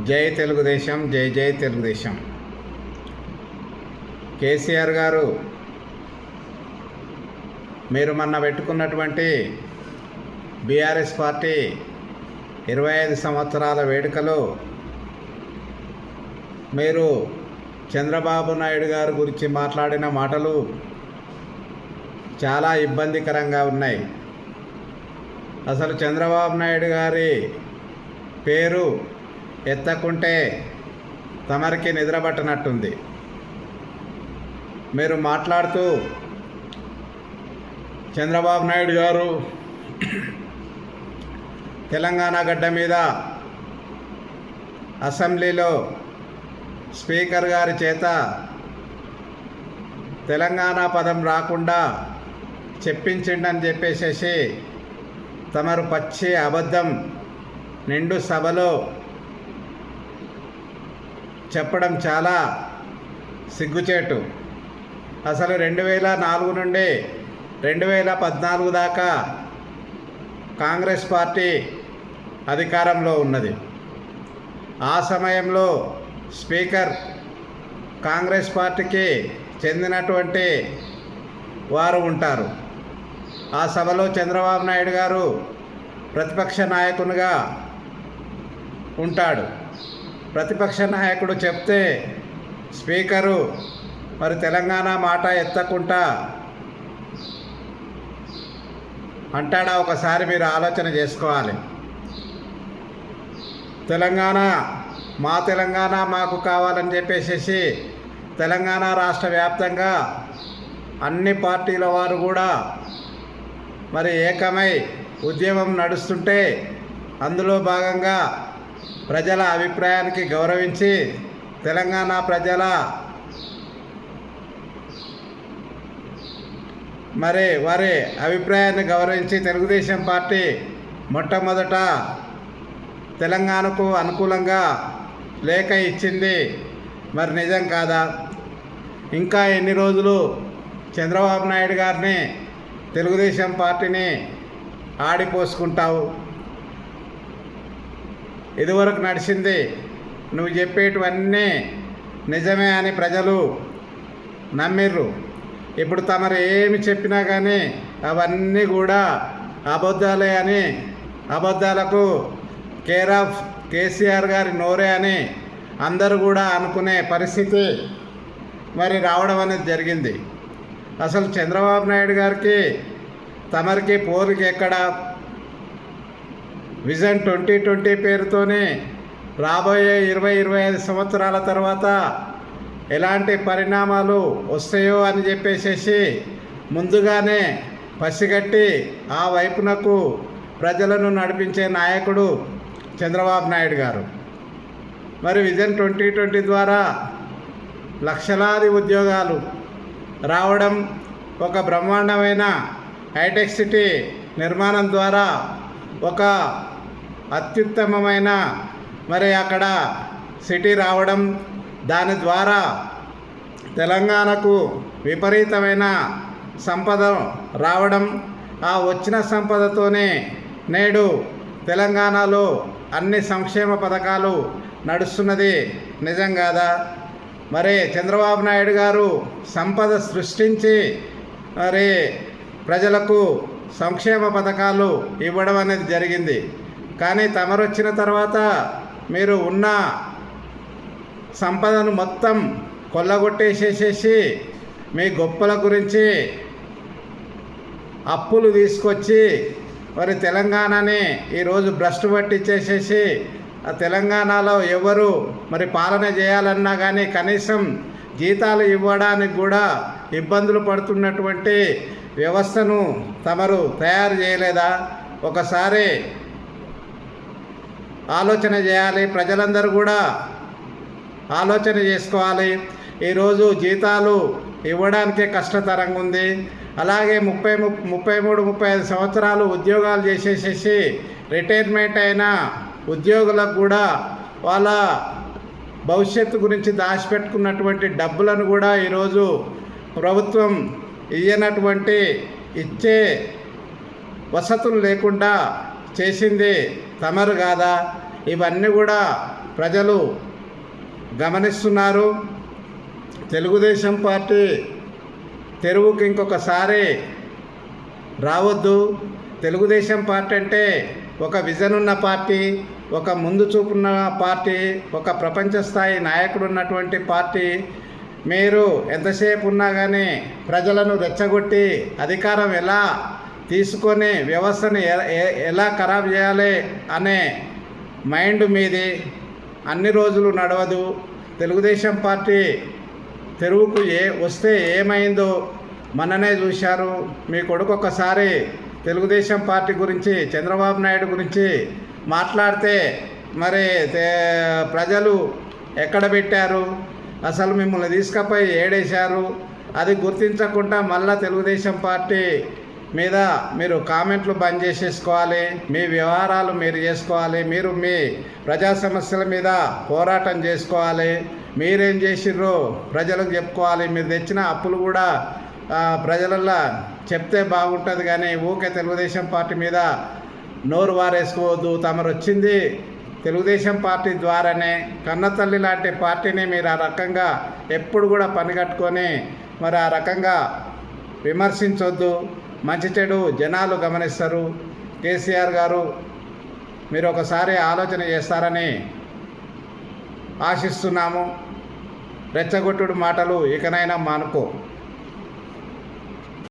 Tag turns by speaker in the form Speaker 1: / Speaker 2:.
Speaker 1: జై తెలుగుదేశం, జై జై తెలుగుదేశం. కేసీఆర్ గారు మీరు మొన్న పెట్టుకున్నటువంటి బీఆర్ఎస్ పార్టీ 25 సంవత్సరాల వేడుకలో మీరు చంద్రబాబు నాయుడు గారి గురించి మాట్లాడిన మాటలు చాలా ఇబ్బందికరంగా ఉన్నాయి. అసలు చంద్రబాబు నాయుడు గారి పేరు ఎత్తకుంటే తమరికి నిద్రపట్టనట్టుంది. మీరు మాట్లాడుతూ చంద్రబాబు నాయుడు గారు తెలంగాణ గడ్డ మీద అసెంబ్లీలో స్పీకర్ గారి చేత తెలంగాణ పదం రాకుండా చెప్పించిండని చెప్పేసేసి తమరు పచ్చి అబద్ధం నిండు సభలో చెప్పడం చాలా సిగ్గుచేటు. అసలు 2004 నుండి 2014 దాకా కాంగ్రెస్ పార్టీ అధికారంలో ఉన్నది. ఆ సమయంలో స్పీకర్ కాంగ్రెస్ పార్టీకి చెందినటువంటి వారు ఉంటారు. ఆ సభలో చంద్రబాబు నాయుడు గారు ప్రతిపక్ష నాయకునిగా ఉంటాడు. ప్రతిపక్ష నాయకుడు చెప్తే స్పీకరు మరి తెలంగాణ మాట ఎత్తకుండా అంటాడా? ఒకసారి మీరు ఆలోచన చేసుకోవాలి. మా తెలంగాణ మాకు కావాలని చెప్పేసి తెలంగాణ రాష్ట్ర వ్యాప్తంగా అన్ని పార్టీల వారు కూడా మరి ఏకమై ఉద్యమం నడుస్తుంటే అందులో భాగంగా ప్రజల అభిప్రాయానికి గౌరవించి తెలంగాణ ప్రజల వారి అభిప్రాయాన్ని గౌరవించి తెలుగుదేశం పార్టీ మొట్టమొదట తెలంగాణకు అనుకూలంగా లేఖ ఇచ్చింది. మరి నిజం కాదా? ఇంకా ఎన్ని రోజులు చంద్రబాబు నాయుడు గారిని తెలుగుదేశం పార్టీని ఆడిపోసుకుంటావు? ఇదివరకు నడిచింది నువ్వు చెప్పేటివన్నీ నిజమే అని ప్రజలు నమ్మిర్రు. ఇప్పుడు తమరు ఏమి చెప్పినా కానీ అవన్నీ కూడా అబద్ధాలే అని, అబద్ధాలకు కేర్ ఆఫ్ కేసీఆర్ గారి నోరే అని అందరూ కూడా అనుకునే పరిస్థితి మరి రావడం అనేది జరిగింది. అసలు చంద్రబాబు నాయుడు గారికి తమరికి పోలిక ఎక్కడ? విజన్ 2020 పేరుతోనే రాబోయే 20-25 సంవత్సరాల తర్వాత ఎలాంటి పరిణామాలు వస్తాయో అని చెప్పేసి ముందుగానే పసిగట్టి ఆ వైపునకు ప్రజలను నడిపించే నాయకుడు చంద్రబాబు నాయుడు గారు. మరి విజన్ 2020 ద్వారా లక్షలాది ఉద్యోగాలు రావడం, ఒక బ్రహ్మాండమైన హైటెక్ సిటీ నిర్మాణం ద్వారా ఒక అత్యుత్తమమైన అక్కడ సిటీ రావడం, దాని ద్వారా తెలంగాణకు విపరీతమైన సంపద రావడం, ఆ వచ్చిన సంపదతోనే నేడు తెలంగాణలో అన్ని సంక్షేమ పథకాలు నడుస్తున్నది. నిజం కాదా? చంద్రబాబు నాయుడు గారు సంపద సృష్టించి ప్రజలకు సంక్షేమ పథకాలు ఇవ్వడం అనేది జరిగింది. కానీ తమరు వచ్చిన తర్వాత మీరు ఉన్న సంపదను మొత్తం కొల్లగొట్టేసేసేసి మీ గొప్పల గురించి అప్పులు తీసుకొచ్చి తెలంగాణని ఈరోజు భ్రష్టు పట్టించేసేసి ఆ తెలంగాణలో ఎవరు పాలన చేయాలన్నా కానీ కనీసం జీతాలు ఇవ్వడానికి కూడా ఇబ్బందులు పడుతున్నటువంటి వ్యవస్థను తమరు తయారు చేయలేదా? ఒకసారి ఆలోచన చేయాలి. ప్రజలందరూ కూడా ఆలోచన చేసుకోవాలి. ఈరోజు జీతాలు ఇవ్వడానికే కష్టతరంగా ఉంది. అలాగే 33-35 సంవత్సరాలు ఉద్యోగాలు చేసేసేసి రిటైర్మెంట్ అయిన ఉద్యోగులకు కూడా వాళ్ళ భవిష్యత్తు గురించి దాచిపెట్టుకున్నటువంటి డబ్బులను కూడా ఈరోజు ప్రభుత్వం ఇచ్చే వసతులు లేకుండా చేసింది తమరు కాదా? ఇవన్నీ కూడా ప్రజలు గమనిస్తున్నారు. తెలుగుదేశం పార్టీ తెరువుకి ఇంకొకసారి రావద్దు. తెలుగుదేశం పార్టీ అంటే ఒక విజన్ ఉన్న పార్టీ, ఒక ముందు చూపున్న పార్టీ, ఒక ప్రపంచ స్థాయి నాయకుడు ఉన్నటువంటి పార్టీ. మీరు ఎంతసేపు ఉన్నా కానీ ప్రజలను రెచ్చగొట్టి అధికారం ఎలా తీసుకొని వ్యవస్థని ఎలా ఖరాబ్ చేయాలి అనే మైండ్ మీది. అన్ని రోజులు నడవదు. తెలుగుదేశం పార్టీ తెరువుకు వస్తే ఏమైందో మననే చూశారు. మీ కొడుకు ఒకసారి తెలుగుదేశం పార్టీ గురించి, చంద్రబాబు నాయుడు గురించి మాట్లాడితే మరి ప్రజలు ఎక్కడ పెట్టారు, అసలు మిమ్మల్ని తీసుకుపోయి ఏడేశారు, అది గుర్తించకుండా మళ్ళా తెలుగుదేశం పార్టీ మీద మీరు కామెంట్లు బంద్ చేసేసుకోవాలి. మీ వ్యవహారాలు మీరు చేసుకోవాలి. మీరు మీ ప్రజా సమస్యల మీద పోరాటం చేసుకోవాలి. మీరేం చేసిర్రో ప్రజలకు చెప్పుకోవాలి. మీరు తెచ్చిన అప్పులు కూడా ప్రజలల్లో చెప్తే బాగుంటుంది. కానీ ఊకే తెలుగుదేశం పార్టీ మీద నోరు వారేసుకోవద్దు. తమరు వచ్చింది తెలుగుదేశం పార్టీ ద్వారానే. కన్నతల్లి లాంటి పార్టీని మీరు ఆ రకంగా ఎప్పుడు కూడా పనిగట్టుకొని మరి ఆ రకంగా విమర్శించొద్దు. మంచి చెడు జనాలు గమనిస్తారు. కేసీఆర్ గారు మీరు ఒకసారి ఆలోచన చేస్తారని ఆశిస్తున్నాము. రెచ్చగొట్టుడు మాటలు ఇకనైనా మానుకో.